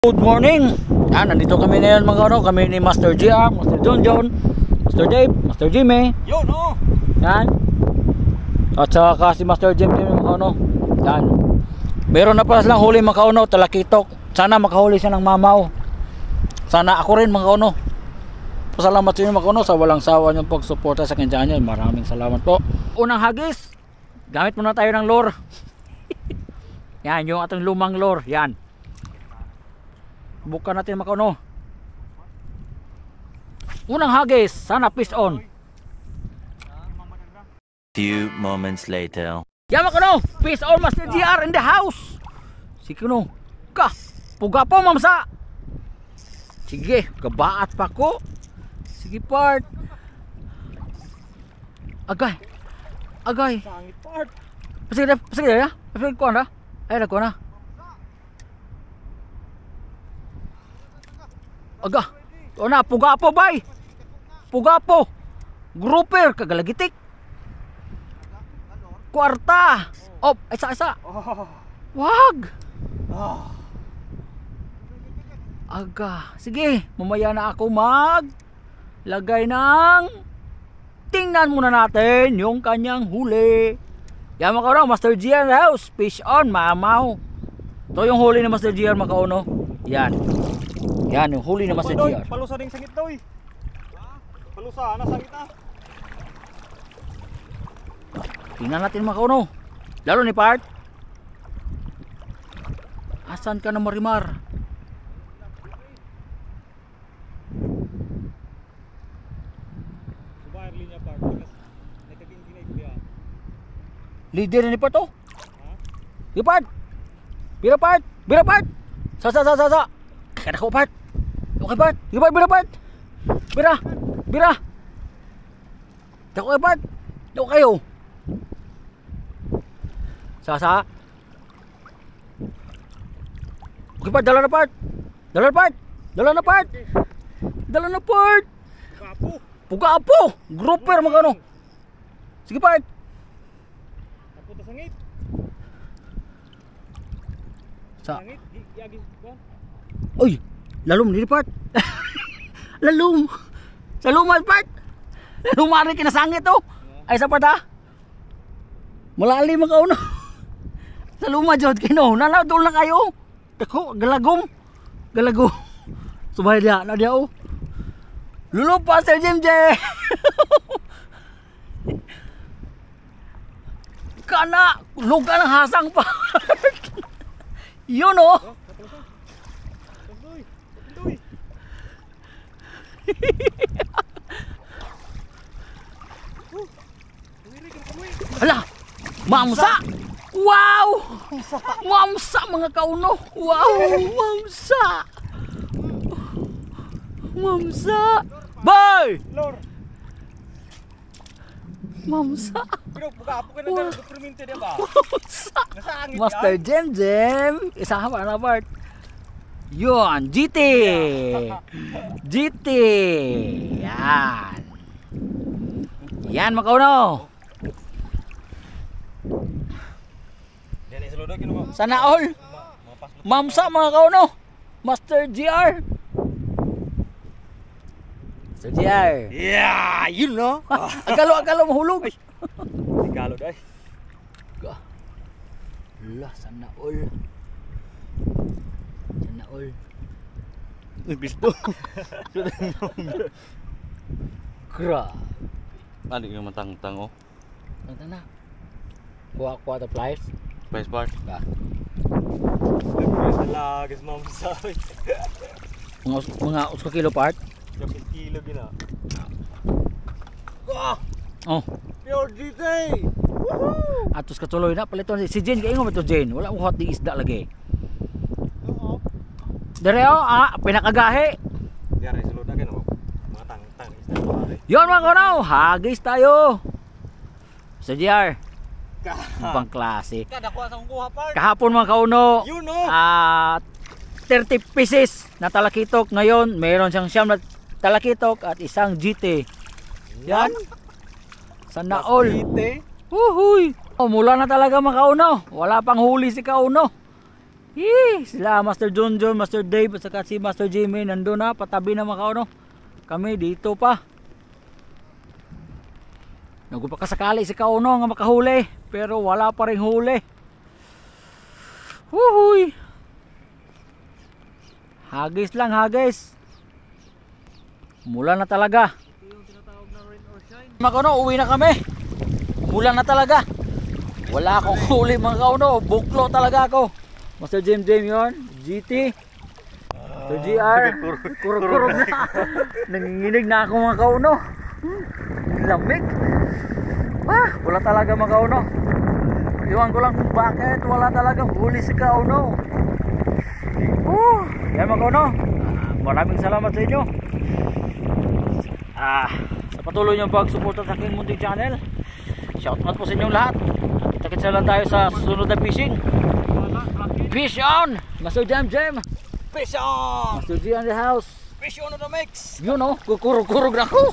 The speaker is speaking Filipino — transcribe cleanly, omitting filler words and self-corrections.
Good morning! Yan, nandito kami ngayon mga ano, kami ni Master GR, Master John, Master Dave, Master Jimmy. Yo, no! Yan. At saka si Master Jimmy mga ano. Yan. Meron na pala silang huli mga ano, talakitok. Sana makahuli siya ng mamaw. Sana ako rin mga ano. Pasalamat sa inyo mga ano sa walang sawa niyong pagsuporta sa kanya niyo. Maraming salamat po. Unang hagis, gamit muna tayo ng lure. Yan, yung ating lumang lure. Yan. Bukan natin makauno. Unang hagis, sana fish on. Few moments later. Yan makauno, fish on, Master GR in the house. Sige no, ka, puga po mamsa. Sige, gabaat pa ko. Sige part. Agay. Agay. Sangit part. Sige ya. Sige ko na. Ay na ko na. Aga, o na, puga po bay. Puga po. Grouper, kagalagitik. Kwarta. Oh, isa. Wag. Aga, sige, mamaya na ako lagay ng tingnan muna natin yung kanyang huli. Yan mga Master GR house, fish on, mamaw. Ito yung huli ni Master GR makauno. Yan. Yan yung huli ni Master GR. Palusa ding sangit daw eh. Palusa, nasangit na. Tingnan natin mga kauno. Lalo ni Part. Asan ka na Marimar? Subayar linya part. Nagkakinkinay ko yan. Leader ni Part oh. Di Part. Bira Part. Bira Part. Sa. Kada ko Part. Okay Part. Di Part, bira Part. Bira. Dako Part. Dako kayo. Sa. Okay Part, dala na Part. Dala na Part. Kapo. Puga apo. Grouper magano. Sige Part. Napunta sangit. Sa. Sangit. Yagis ba? Uy, lalum ni Part. Lalum. Sa lumas Part. Lumari kinasangit oh. Ay sa Part ha. Malalim ang kauno. Sa luma jod kino. Nanadol na kayo. Dako, galagom. Subay dia, na dia oh. Lulupa Sir Jimje. Kana, luga ng hasang pa. Yun oh. Ala, mamsa. Wow! Mamsa mga kauno. Wow, mamsa. Boy! Lor. Mamsa. Pero puga ka na daw permente dia ba? Nasangit. Master Jem. Isa pa na Bart. Yun, GT. Yan. Yan mga kauno. Yan isulod kino mo. Sana all. Mamsa mga kauno. Master GR. Master GR. Yeah, yun no. Agalo mahulog. Sigalo dai. Sana all. Bisto. Grabe. Ano yung matang-tang oh? Tanta na. Kuha the pliers. Price bar? Lagis mamsa. Mga uska kilo part. Yung kilo gina. Oh. Pure GT. Atos katuloy na paliton si Jane kay ingon to Jane. Wala mo hot di isda lagi. Dere pinakagahe. Yan isulod na kino. Mga tang-tang isda pare. Yon mga kauno, hagis tayo. Sa GR. Ibang klase. Kada ko sa kuha part. Kahapon mga kauno, You know. 30 pieces na talakitok. Ngayon, meron siyang siyam na talakitok at isang GT. Yan. Sana all. GT. Uhuy. Oh, mula na talaga mga kauno. Wala pang huli si kauno. Sila Master Junjun, Master Dave at saka si Master Jimmy nandun na, patabi na mga kauno. Kami dito pa. Nagpakasakali si kauno nga makahuli, pero wala pa ring huli. Huhuy. Hagis lang, hagis. Mula na talaga. Mga kauno, uwi na kami. Mula na talaga. Wala akong huli mga kauno, buklo talaga ako. Master Jim yun, GT, Master GR, kurog-kurog na. Nanginginig na ako mga kauno. Lamig. Wala talaga mga kauno. Iwan ko lang kung bakit wala talaga huli si kauno. Yan mga kauno, maraming salamat sa inyo. Sa patuloy nyo pagsuporta sa aking munting channel. Shoutout po sa inyong lahat. Kita-kits lang tayo sa susunod na fishing. Fish on! Master Jam! Fish on! Master G on the house. Fish on the mix! Yun o, kukurog-kurog na ako.